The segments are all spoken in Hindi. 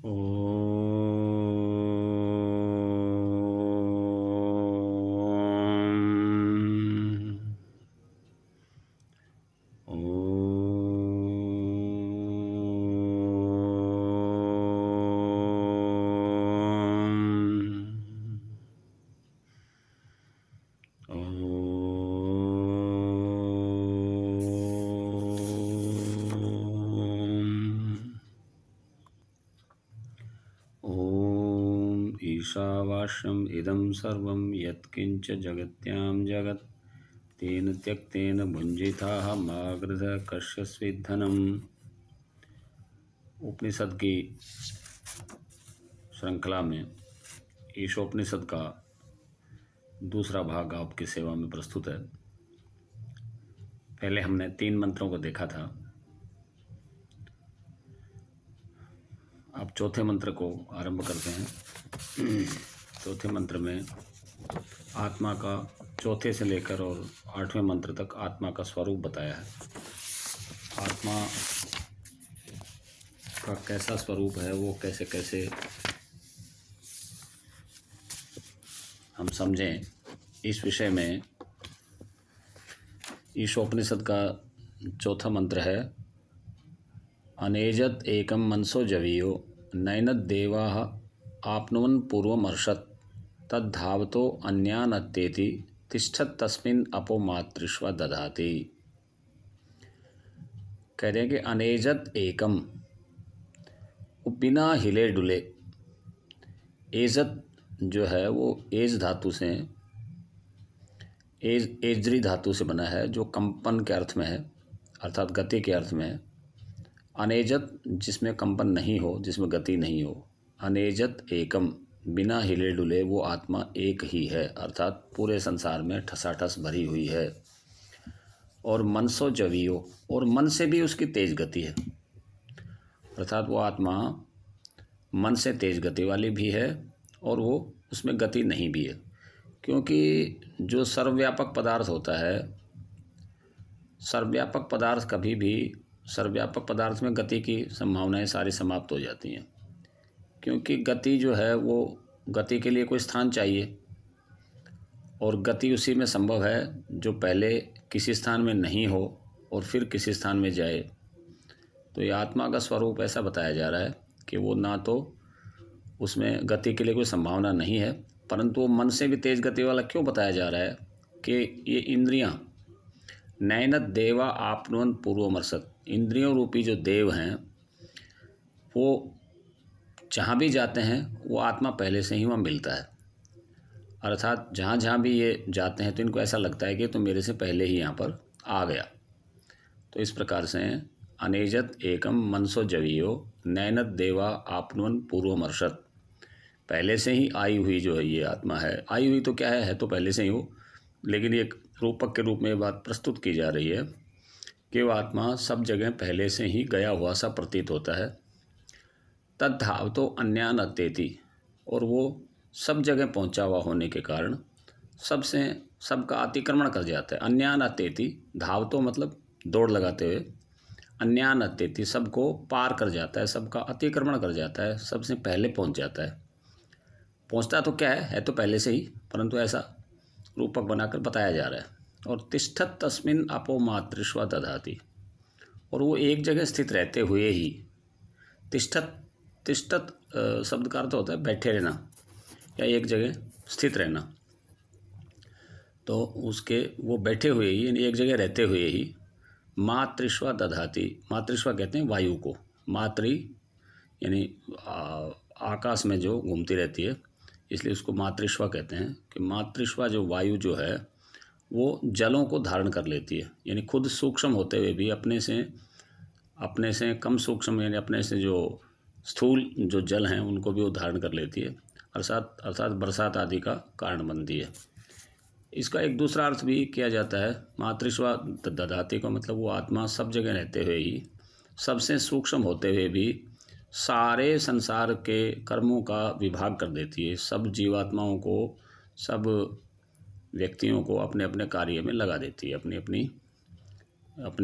ओम ईशावास्यम् इदं सर्वं यत्किंच जगत्यां जगत् तेन त्यक्तेन भुंजिताः मा गृध कश्यस्विद्धनम्। उपनिषद की श्रृंखला में ईशोपनिषद का दूसरा भाग आपकी सेवा में प्रस्तुत है। पहले हमने 3 मंत्रों को देखा था। अब चौथे मंत्र को आरंभ करते हैं। चौथे मंत्र में आत्मा का, चौथे से लेकर और 8वें मंत्र तक आत्मा का स्वरूप बताया है। आत्मा का कैसा स्वरूप है, वो कैसे कैसे हम समझें, इस विषय में ईशोपनिषद का चौथा मंत्र है, अनेजत एकम मनसो जवीयो नैनद देवाः आपनुवन् पूर्वमर्षत् तद्धावतो अन्यानत्तेति तिष्ठत् तस्मिन् अपो मातृष्व दधाति। कह रहे हैं कि अनेजत एकम, बिना हिले डुले। एजत जो है वो एज धातु से, एजरी धातु से बना है, जो कंपन के अर्थ में है, अर्थात गति के अर्थ में है। अनेजत जिसमें कंपन नहीं हो, जिसमें गति नहीं हो। अनेजत एकम, बिना हिले डुले वो आत्मा एक ही है, अर्थात पूरे संसार में ठसाठस भरी हुई है। और मनसो जवीयो, और मन से भी उसकी तेज गति है, अर्थात वो आत्मा मन से तेज गति वाली भी है और वो उसमें गति नहीं भी है। क्योंकि जो सर्वव्यापक पदार्थ होता है, सर्वव्यापक पदार्थ कभी भी, सर्वव्यापक पदार्थ में गति की संभावनाएं सारी समाप्त हो जाती हैं। क्योंकि गति जो है वो, गति के लिए कोई स्थान चाहिए, और गति उसी में संभव है जो पहले किसी स्थान में नहीं हो और फिर किसी स्थान में जाए। तो ये आत्मा का स्वरूप ऐसा बताया जा रहा है कि वो ना तो उसमें गति के लिए कोई संभावना नहीं है, परंतु वो मन से भी तेज गति वाला क्यों बताया जा रहा है कि ये इंद्रियां, नैनत देवा आपनुवन् पूर्वमर्षत्, इंद्रियों रूपी जो देव हैं वो जहाँ भी जाते हैं वो आत्मा पहले से ही वहाँ मिलता है। अर्थात जहाँ जहाँ भी ये जाते हैं तो इनको ऐसा लगता है कि तो मेरे से पहले ही यहाँ पर आ गया। तो इस प्रकार से अनेजत एकम मनसो जवीयो नैनत देवा आपनुवन् पूर्वमर्षत्, पहले से ही आई हुई जो है ये आत्मा है। आई हुई तो क्या है तो पहले से ही हो, लेकिन एक रूपक के रूप में ये बात प्रस्तुत की जा रही है कि वह आत्मा सब जगह पहले से ही गया हुआ सा प्रतीत होता है। तद्धावतो अन्यान अत्येति, और वो सब जगह पहुंचा हुआ होने के कारण सबसे, सबका अतिक्रमण कर जाता है। अन्यान अत्येति, धावतो मतलब दौड़ लगाते हुए, अन्यान अत्येति सबको पार कर जाता है, सबका अतिक्रमण कर जाता है, सबसे पहले पहुंच जाता है। पहुंचता तो क्या है तो पहले से ही, परंतु ऐसा रूपक बनाकर बताया जा रहा है। और तिष्ठत तस्मिन् अपो मातृष्व दधाति, और वो एक जगह स्थित रहते हुए ही, तिष्ठत, तिष्ठत शब्द का अर्थ होता है बैठे रहना या एक जगह स्थित रहना। तो उसके वो बैठे हुए ही, यानी एक जगह रहते हुए ही, मातृष्व दधाति, मातृष्व कहते हैं वायु को, मातृ यानी आकाश में जो घूमती रहती है, इसलिए उसको मातृष्वा कहते हैं। कि मातृष्वा जो वायु जो है वो जलों को धारण कर लेती है, यानी खुद सूक्ष्म होते हुए भी अपने से कम सूक्ष्म, यानी अपने से जो स्थूल जो जल हैं उनको भी वो धारण कर लेती है, अर्थात बरसात आदि का कारण बनती है। इसका एक दूसरा अर्थ भी किया जाता है, मातृष्वा दधाति का मतलब वो आत्मा सब जगह रहते हुए ही, सबसे सूक्ष्म होते हुए भी सारे संसार के कर्मों का विभाग कर देती है। सब जीवात्माओं को, सब व्यक्तियों को अपने अपने कार्य में लगा देती है, अपने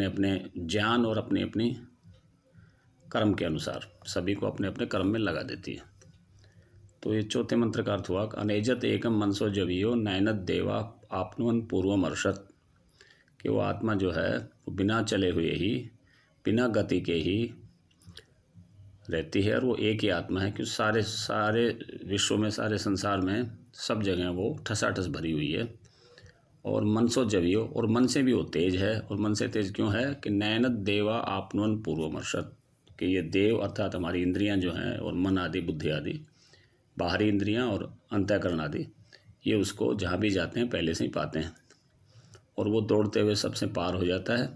अपने ज्ञान और अपनी अपनी कर्म के अनुसार सभी को अपने अपने कर्म में लगा देती है। तो ये चौथे मंत्र का अर्थ हुआ अनेजत एकम मनसो जवियो नैनत देवा आपनुवन पूर्वम अर्षत, कि वो आत्मा जो है वो बिना चले हुए ही, बिना गति के ही रहती है, और वो एक ही आत्मा है। क्योंकि सारे सारे विश्व में, सारे संसार में, सब जगह वो ठसाठस भरी हुई है। और मन सो जवियो, और मन से भी वो तेज है। और मन से तेज क्यों है कि नैनत देवा आपनुवन पूर्वमर्शत, कि ये देव अर्थात हमारी इंद्रियां जो हैं, और मन आदि, बुद्धि आदि, बाहरी इंद्रियां और अंतःकरण आदि, ये उसको जहाँ भी जाते हैं पहले से ही पाते हैं, और वो दौड़ते हुए सबसे पार हो जाता है।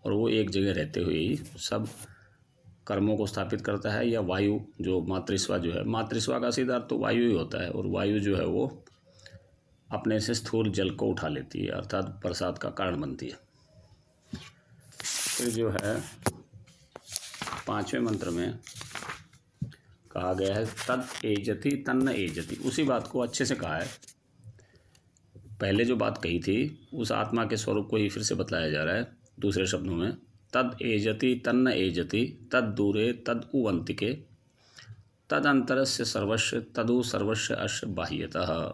और वो एक जगह रहते हुए ही सब कर्मों को स्थापित करता है। या वायु जो मातृस्वा जो है, मातृस्वा का सीधा अर्थ तो वायु ही होता है, और वायु जो है वो अपने से स्थूल जल को उठा लेती है, अर्थात बरसात का कारण बनती है। फिर जो है 5वें मंत्र में कहा गया है तद एजति तन्न एजति, उसी बात को अच्छे से कहा है। पहले जो बात कही थी उस आत्मा के स्वरूप को ही फिर से बताया जा रहा है दूसरे शब्दों में। तद एजति तन्न एजति तद दूरे तद उवंतिके तद अंतरस्य सर्वस्व तदु सर्वस्व अश्व बाह्यतः,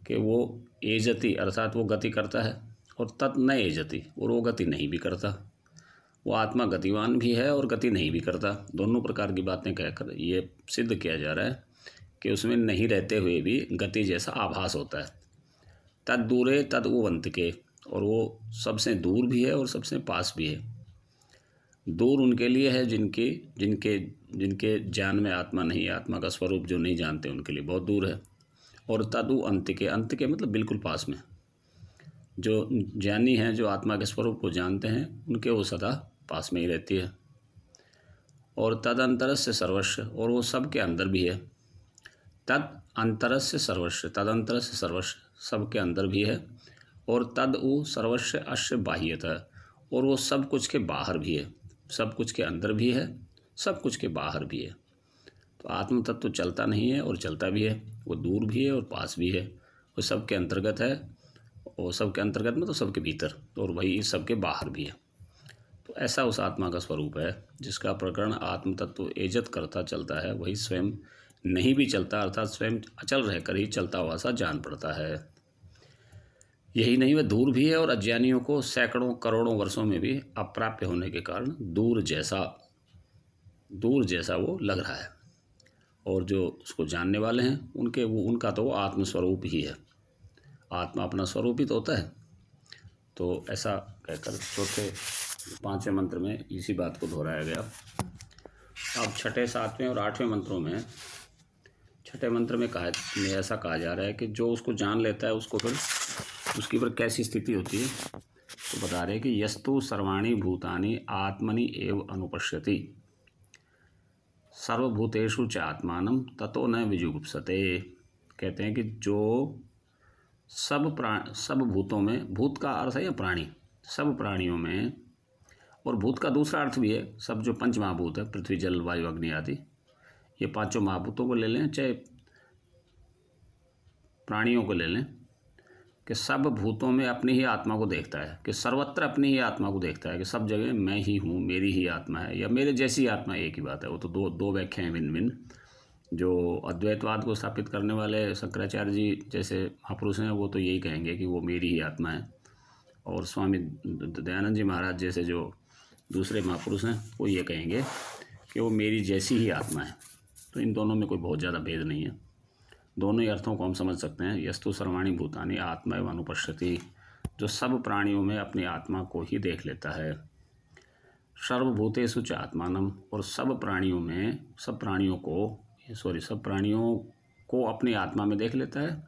कि वो एजति अर्थात वो गति करता है, और तत् न एजति, और वो गति नहीं भी करता। वो आत्मा गतिवान भी है और गति नहीं भी करता। दोनों प्रकार की बातें कहकर ये सिद्ध किया जा रहा है कि उसमें नहीं रहते हुए भी गति जैसा आभास होता है। तद दूरे तद उवंतिके, और वो सबसे दूर भी है और सबसे पास भी है। दूर उनके लिए है जिनके जिनके जिनके ज्ञान में आत्मा नहीं है, आत्मा का स्वरूप जो नहीं जानते उनके लिए बहुत दूर है। और तदु अंत के मतलब बिल्कुल पास में। जो ज्ञानी हैं, जो आत्मा के स्वरूप को जानते हैं, उनके वो सदा पास में ही रहती है। और तद अंतरस्य सर्वस्व, और वो सब के अंदर भी है। तद अंतरस्य सर्वस्व, तद अंतरस्य सर्वस्व, सब के अंदर भी है। और तद उ सर्वस्व अश्य बाह्यतः, और वो सब कुछ के बाहर भी है। सब कुछ के अंदर भी है, सब कुछ के बाहर भी है। तो आत्म तत्व चलता नहीं है और चलता भी है, वो दूर भी है और पास भी है, वो सबके अंतर्गत है, और सबके अंतर्गत में तो सबके भीतर, और वही सबके बाहर भी है। तो ऐसा उस आत्मा का स्वरूप है जिसका प्रकरण आत्म तत्व एजत करता चलता है, वही स्वयं नहीं भी चलता, अर्थात स्वयं अचल रहकर ही चलता हुआ सा जान पड़ता है। यही नहीं, वह दूर भी है, और अज्ञानियों को सैकड़ों करोड़ों वर्षों में भी अप्राप्य होने के कारण दूर जैसा वो लग रहा है। और जो उसको जानने वाले हैं उनका तो वो आत्मस्वरूप ही है। आत्मा अपना स्वरूप ही तो होता है। तो ऐसा कहकर चौथे 5वें मंत्र में इसी बात को दोहराया गया। अब 6ठे 7वें और 8वें मंत्रों में, 6ठे मंत्र में ऐसा कहा जा रहा है कि जो उसको जान लेता है उसको फिर उसकी पर कैसी स्थिति होती है। तो बता रहे हैं कि यस्तु सर्वाणि भूतानि आत्मनि एव अनुपश्यति सर्वभूतेषु च आत्मानं ततो न विजुगुप्सते। कहते हैं कि जो सब भूतों में, भूत का अर्थ है या प्राणी, सब प्राणियों में, और भूत का दूसरा अर्थ भी है, सब जो पंच महाभूत है, पृथ्वी जल वायु अग्नि आदि, ये पांचों महाभूतों को ले लें चाहे प्राणियों को ले लें, कि सब भूतों में अपनी ही आत्मा को देखता है, कि सर्वत्र अपनी ही आत्मा को देखता है, कि सब जगह मैं ही हूँ, मेरी ही आत्मा है, या मेरे जैसी आत्मा, एक ही बात है। वो तो दो व्याख्या हैं भिन्न भिन्न। जो अद्वैतवाद को स्थापित करने वाले शंकराचार्य जी जैसे महापुरुष हैं, वो तो यही कहेंगे कि वो मेरी ही आत्मा है। और स्वामी दयानंद जी महाराज जैसे जो दूसरे महापुरुष हैं, वो ये कहेंगे कि वो मेरी जैसी ही आत्मा है। तो इन दोनों में कोई बहुत ज़्यादा भेद नहीं है, दोनों ही अर्थों को हम समझ सकते हैं। यस्तु सर्वाणि भूतानि आत्मा एवं अनुपश्यति, जो सब प्राणियों में अपनी आत्मा को ही देख लेता है। सर्वभूतेषु च आत्मानम, और सब प्राणियों को अपनी आत्मा में देख लेता है।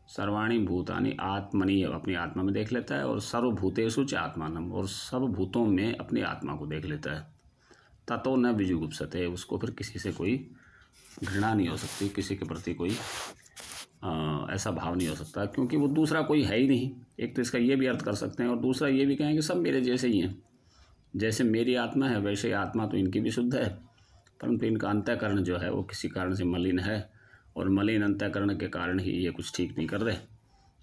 सर्वाणि भूतानि आत्मनि, अपनी आत्मा में देख लेता है। और सर्वभूतेषु च आत्मानम, और सब भूतों में अपनी आत्मा को देख लेता है। ततो न विजुगुप्सते, उसको फिर किसी से कोई घृणा नहीं हो सकती, किसी के प्रति कोई ऐसा भाव नहीं हो सकता, क्योंकि वो दूसरा कोई है ही नहीं। एक तो इसका ये भी अर्थ कर सकते हैं, और दूसरा ये भी कहेंगे सब मेरे जैसे ही हैं। जैसे मेरी आत्मा है वैसे आत्मा तो इनकी भी शुद्ध है, परंतु इनका अंतःकरण जो है वो किसी कारण से मलिन है, और मलिन अंतःकरण के कारण ही ये कुछ ठीक नहीं कर रहे।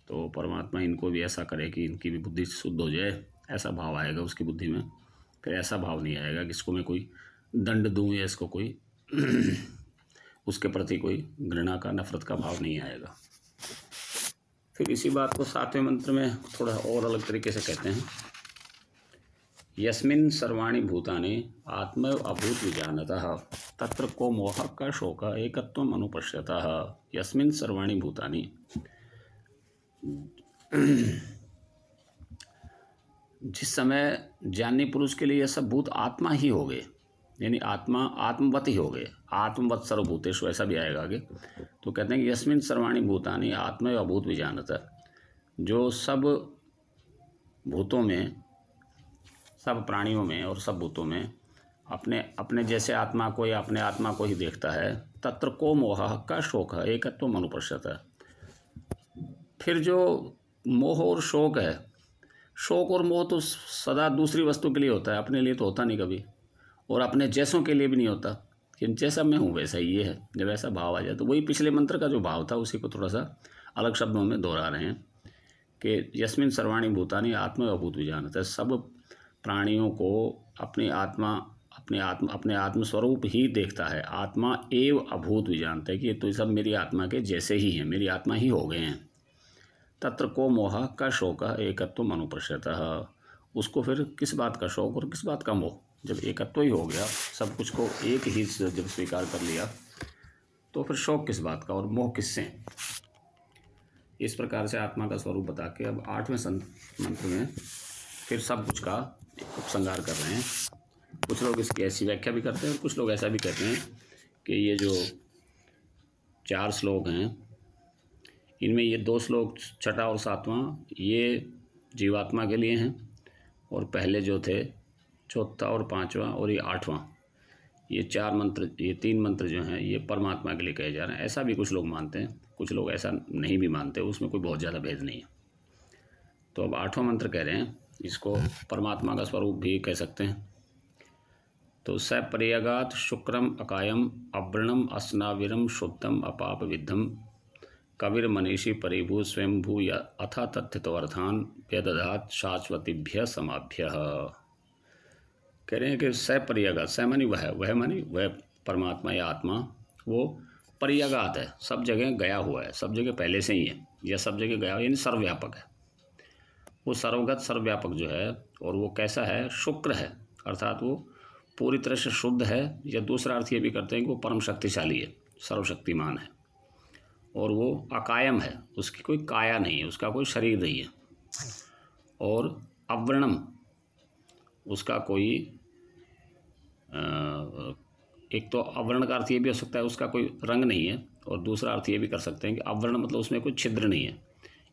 तो परमात्मा इनको भी ऐसा करे कि इनकी भी बुद्धि शुद्ध हो जाए, ऐसा भाव आएगा उसकी बुद्धि में। फिर ऐसा भाव नहीं आएगा कि इसको मैं कोई दंड दूँ या इसको कोई उसके प्रति कोई घृणा का, नफरत का भाव नहीं आएगा। फिर इसी बात को 7वें मंत्र में थोड़ा और अलग तरीके से कहते हैं, यस्मिन् सर्वाणि भूतानि आत्मैव अभूत विजानतः तत्र को मोहः क शोकः एकत्वम् अनुपश्यतः। यस्मिन् सर्वाणि भूतानि, जिस समय ज्ञानी पुरुष के लिए यह सब भूत आत्मा ही हो गए, यानी आत्मा आत्मवत ही हो गए, आत्मवत सर्वभूतेषु, ऐसा भी आएगा आगे। तो कहते हैं कि यस्मिन् सर्वाणि भूतानि आत्मैव अभूत विजानतः, जो सब भूतों में, सब प्राणियों में और सब भूतों में अपने अपने जैसे आत्मा को या अपने आत्मा को ही देखता है, तत्र को मोहः क शोकः एकत्वम् अनुपश्यतः। फिर जो मोह और शोक है, शोक और मोह तो सदा दूसरी वस्तु के लिए होता है, अपने लिए तो होता नहीं कभी, और अपने जैसों के लिए भी नहीं होता कि जैसा मैं हूँ वैसा ही ये है। जब ऐसा भाव आ जाए तो वही पिछले मंत्र का जो भाव था उसी को थोड़ा सा अलग शब्दों में दोहरा रहे हैं कि यस्मिन् सर्वाणि भूतानि आत्मैव अभूत विजानतः, सब प्राणियों को अपनी आत्मा अपने आत्म स्वरूप ही देखता है, आत्मा एव अभूत विजानता है कि ये तो सब मेरी आत्मा के जैसे ही हैं, मेरी आत्मा ही हो गए हैं। तत्र को मोह का शोक एकत्वम् अनुपश्यतः, उसको फिर किस बात का शोक और किस बात का मोह, जब एकत्व ही हो गया, सब कुछ को एक ही जब स्वीकार कर लिया तो फिर शोक किस बात का और मोह किससे। इस प्रकार से आत्मा का स्वरूप बता के अब 8वें मंत्र में फिर सब कुछ का उपसंहार कर रहे हैं। कुछ लोग इसकी ऐसी व्याख्या भी करते हैं और कुछ लोग ऐसा भी कहते हैं कि ये जो 4 श्लोक हैं, इनमें ये 2 श्लोक, छठा और 7वां, ये जीवात्मा के लिए हैं, और पहले जो थे चौथा और 5वां और ये 8वां, ये 4 मंत्र, ये 3 मंत्र जो हैं ये परमात्मा के लिए कहे जा रहे हैं। ऐसा भी कुछ लोग मानते हैं, कुछ लोग ऐसा नहीं भी मानते, उसमें कोई बहुत ज़्यादा भेद नहीं है। तो अब 8वां मंत्र कह रहे हैं, इसको परमात्मा का स्वरूप भी कह सकते हैं। तो स पर्यगात शुक्रम अकायम अव्रणम अस्नाविरम शुद्धम अपाप विद्धम कविर मनीषी परिभू स्वयंभू अथा तथ्यतोर्थान व्यदधात शाश्वतीभ्य समाभ्य। कह रहे हैं कि स पर्यगात, स मानी वह मानी वह परमात्मा या आत्मा, वो पर्यगात है, सब जगह गया हुआ है, सब जगह पहले से ही है, या सब जगह गया हुआ यानी सर्वव्यापक है। वो सर्वगत सर्वव्यापक जो है, और वो कैसा है, शुक्र है, अर्थात वो पूरी तरह से शुद्ध है, या दूसरा अर्थ ये भी करते हैं कि वो परम शक्तिशाली है, सर्वशक्तिमान है। और वो अकायम है, उसकी कोई काया नहीं है, उसका कोई शरीर नहीं है। और अव्रणम, उसका कोई एक तो अवर्ण का अर्थ ये भी हो सकता है उसका कोई रंग नहीं है, और दूसरा अर्थ ये भी कर सकते हैं कि अवर्ण मतलब उसमें कोई छिद्र नहीं है,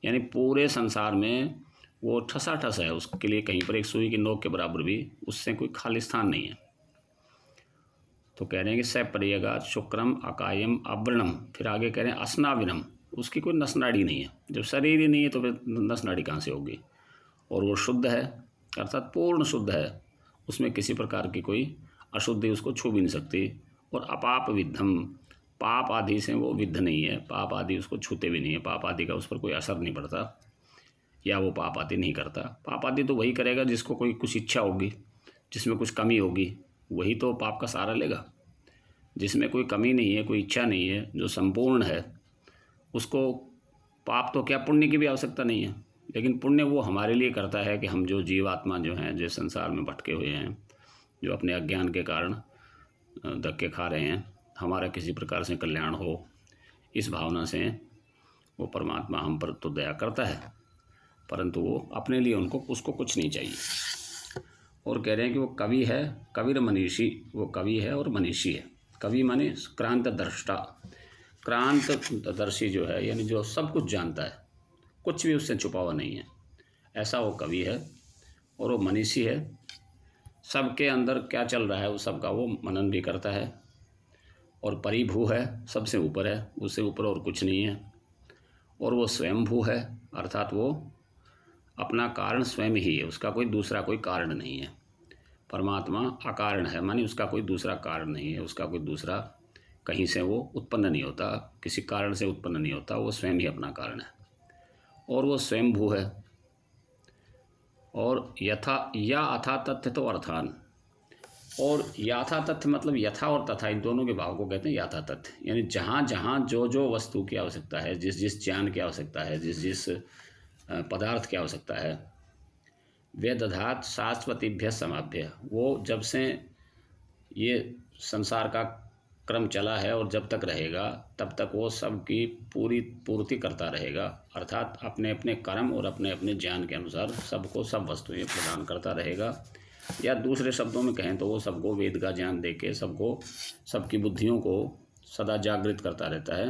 यानी पूरे संसार में वो ठसाठस है, उसके लिए कहीं पर एक सुई की नोक के बराबर भी उससे कोई खाली स्थान नहीं है। तो कह रहे हैं कि स पर्यगात शुक्रम अकायम अव्रणम, फिर आगे कह रहे हैं अस्नाविनम, उसकी कोई नस नाड़ी नहीं है, जब शरीर ही नहीं है तो फिर नस नाड़ी कहाँ से होगी। और वो शुद्ध है, अर्थात पूर्ण शुद्ध है, उसमें किसी प्रकार की कोई अशुद्धि उसको छू भी नहीं सकती। और अपाप विद्धम, पाप आदि से वो विद्ध नहीं है, पाप आदि उसको छूते भी नहीं है, पाप आदि का उस पर कोई असर नहीं पड़ता, या वो पाप आदि नहीं करता। पाप आदि तो वही करेगा जिसको कोई कुछ इच्छा होगी, जिसमें कुछ कमी होगी, वही तो पाप का सहारा लेगा। जिसमें कोई कमी नहीं है, कोई इच्छा नहीं है, जो संपूर्ण है, उसको पाप तो क्या पुण्य की भी आवश्यकता नहीं है। लेकिन पुण्य वो हमारे लिए करता है कि हम जो जीवात्मा जो हैं, जो संसार में भटके हुए हैं, जो अपने अज्ञान के कारण धक्के खा रहे हैं, हमारा किसी प्रकार से कल्याण हो, इस भावना से वो परमात्मा हम पर तो दया करता है, परंतु वो अपने लिए उसको कुछ नहीं चाहिए। और कह रहे हैं कि वो कवि है, कविर मनीषी, वो कवि है और मनीषी है। कवि माने क्रांत दृष्टा, क्रांत दर्शी जो है, यानी जो सब कुछ जानता है, कुछ भी उससे छुपा हुआ नहीं है, ऐसा वो कवि है। और वो मनीषी है, सबके अंदर क्या चल रहा है वो सबका वो मनन भी करता है। और परिभू है, सबसे ऊपर है, उससे ऊपर और कुछ नहीं है। और वो स्वयंभू है, अर्थात वो अपना कारण स्वयं ही है, उसका कोई दूसरा कोई कारण नहीं है। परमात्मा अकारण है, मानी उसका कोई दूसरा कारण नहीं है, उसका कोई दूसरा कहीं से वो उत्पन्न नहीं होता, किसी कारण से उत्पन्न नहीं होता, वो स्वयं ही अपना कारण है। और वो स्वयंभू है। और यथा या अथा तथ्य तो अर्थान, और याथा तथ्य मतलब यथा और तथा, इन दोनों के भाव को कहते हैं याथा तथ्य। यानी जहाँ जहाँ जो जो वस्तु की आवश्यकता है, जिस जिस ज्ञान की आवश्यकता है, जिस जिस पदार्थ की आवश्यकता है, वे दधात शाश्वतीभ्य समाभ्य, वो जब से ये संसार का क्रम चला है और जब तक रहेगा तब तक वो सबकी पूरी पूर्ति करता रहेगा। अर्थात अपने अपने कर्म और अपने अपने ज्ञान के अनुसार सबको सब वस्तुएं प्रदान करता रहेगा। या दूसरे शब्दों में कहें तो वो सबको वेद का ज्ञान दे के सबको, सबकी बुद्धियों को सदा जागृत करता रहता है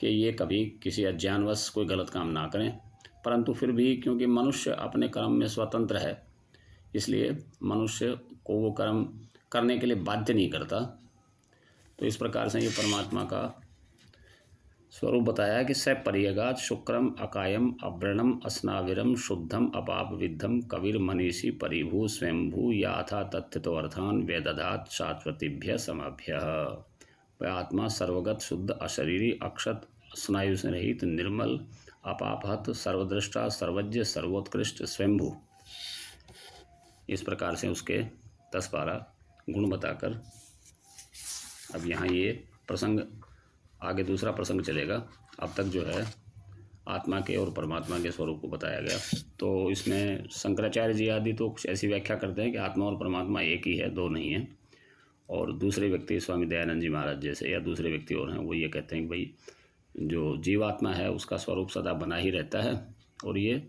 कि ये कभी किसी अज्ञानवश कोई गलत काम ना करें। परंतु फिर भी क्योंकि मनुष्य अपने कर्म में स्वतंत्र है, इसलिए मनुष्य को वो कर्म करने के लिए बाध्य नहीं करता। तो इस प्रकार से ये परमात्मा का स्वरूप बताया है कि स परियगात शुक्रम अकायम अव्रणम अस्नाविरम शुद्धम अपाप विद्धम कविर मनीषी परिभू स्वयंभू याथा तथ्य तो अर्थान वेदधात शाश्वतीभ्य समाभ्य। वह आत्मा सर्वगत शुद्ध अशरीरी अक्षत स्नायु से रहित निर्मल अपापहत सर्वदृष्टा सर्वज्ञ सर्वोत्कृष्ट स्वयंभू। इस प्रकार से उसके 10-12 गुण बताकर अब यहाँ ये प्रसंग, आगे दूसरा प्रसंग चलेगा। अब तक जो है आत्मा के और परमात्मा के स्वरूप को बताया गया। तो इसमें शंकराचार्य जी आदि तो कुछ ऐसी व्याख्या करते हैं कि आत्मा और परमात्मा एक ही है, दो नहीं है। और दूसरे व्यक्ति स्वामी दयानंद जी महाराज जैसे या दूसरे व्यक्ति और हैं, वो ये कहते हैं कि भाई जो जीवात्मा है उसका स्वरूप सदा बना ही रहता है, और ये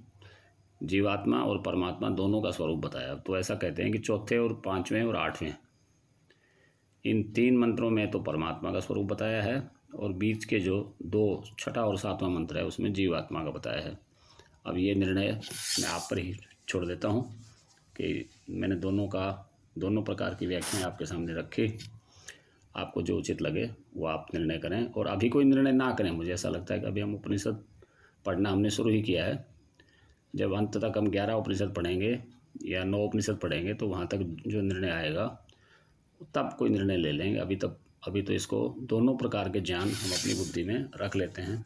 जीवात्मा और परमात्मा दोनों का स्वरूप बताया। तो ऐसा कहते हैं कि चौथे और पाँचवें और आठवें इन 3 मंत्रों में तो परमात्मा का स्वरूप बताया है, और बीच के जो 2 छठा और 7वां मंत्र है उसमें जीवात्मा का बताया है। अब ये निर्णय मैं आप पर ही छोड़ देता हूँ कि मैंने दोनों प्रकार की व्याख्याएं आपके सामने रखी। आपको जो उचित लगे वो आप निर्णय करें, और अभी कोई निर्णय ना करें। मुझे ऐसा लगता है कि अभी हम उपनिषद पढ़ना हमने शुरू ही किया है। जब अंत तक हम 11 उपनिषद पढ़ेंगे या 9 उपनिषद पढ़ेंगे तो वहाँ तक जो निर्णय आएगा तब कोई निर्णय ले लेंगे। अभी तो इसको दोनों प्रकार के ज्ञान हम अपनी बुद्धि में रख लेते हैं,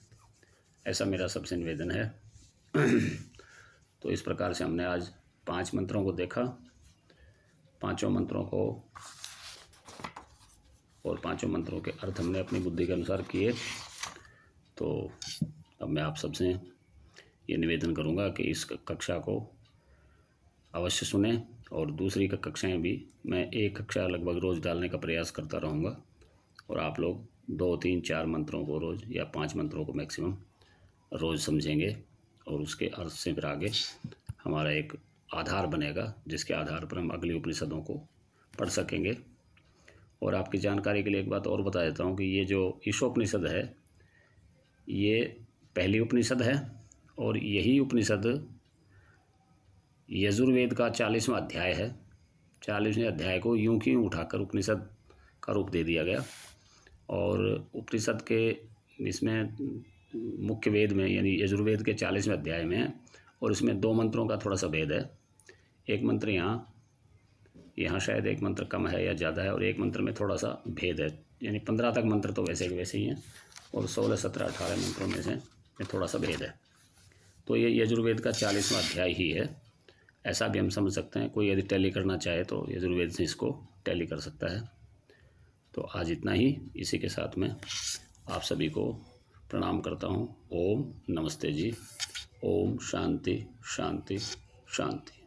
ऐसा मेरा सबसे निवेदन है। तो इस प्रकार से हमने आज 5 मंत्रों को देखा, 5 मंत्रों को और 5 मंत्रों के अर्थ हमने अपनी बुद्धि के अनुसार किए। तो अब मैं आप सबसे ये निवेदन करूँगा कि इस कक्षा को अवश्य सुने, और दूसरी कक्षाएं भी मैं एक कक्षा लगभग रोज़ डालने का प्रयास करता रहूँगा, और आप लोग 2, 3, 4 मंत्रों को रोज़ या 5 मंत्रों को मैक्सिमम रोज़ समझेंगे, और उसके अर्थ से फिर आगे हमारा एक आधार बनेगा जिसके आधार पर हम अगली उपनिषदों को पढ़ सकेंगे। और आपकी जानकारी के लिए एक बात और बता देता हूँ कि ये जो ईशोपनिषद है ये पहली उपनिषद है, और यही उपनिषद यजुर्वेद का 40वां अध्याय है। 40वें अध्याय को यूं ही उठाकर उपनिषद का रूप दे दिया गया, और उपनिषद के इसमें मुख्य वेद में यानी यजुर्वेद के 40वें अध्याय में है, और इसमें 2 मंत्रों का थोड़ा सा भेद है। एक मंत्र यहाँ शायद एक मंत्र कम है या ज़्यादा है, और एक मंत्र में थोड़ा सा भेद है। यानी 15 तक मंत्र तो वैसे के वैसे ही हैं, और 16, 17, 18 मंत्रों में से थोड़ा सा भेद है। तो ये यजुर्वेद का 40वां अध्याय ही है, ऐसा भी हम समझ सकते हैं। कोई यदि टैली करना चाहे तो यजुर्वेद से इसको टैली कर सकता है। तो आज इतना ही, इसी के साथ में आप सभी को प्रणाम करता हूँ। ओम नमस्ते जी। ओम शांति शांति शांति।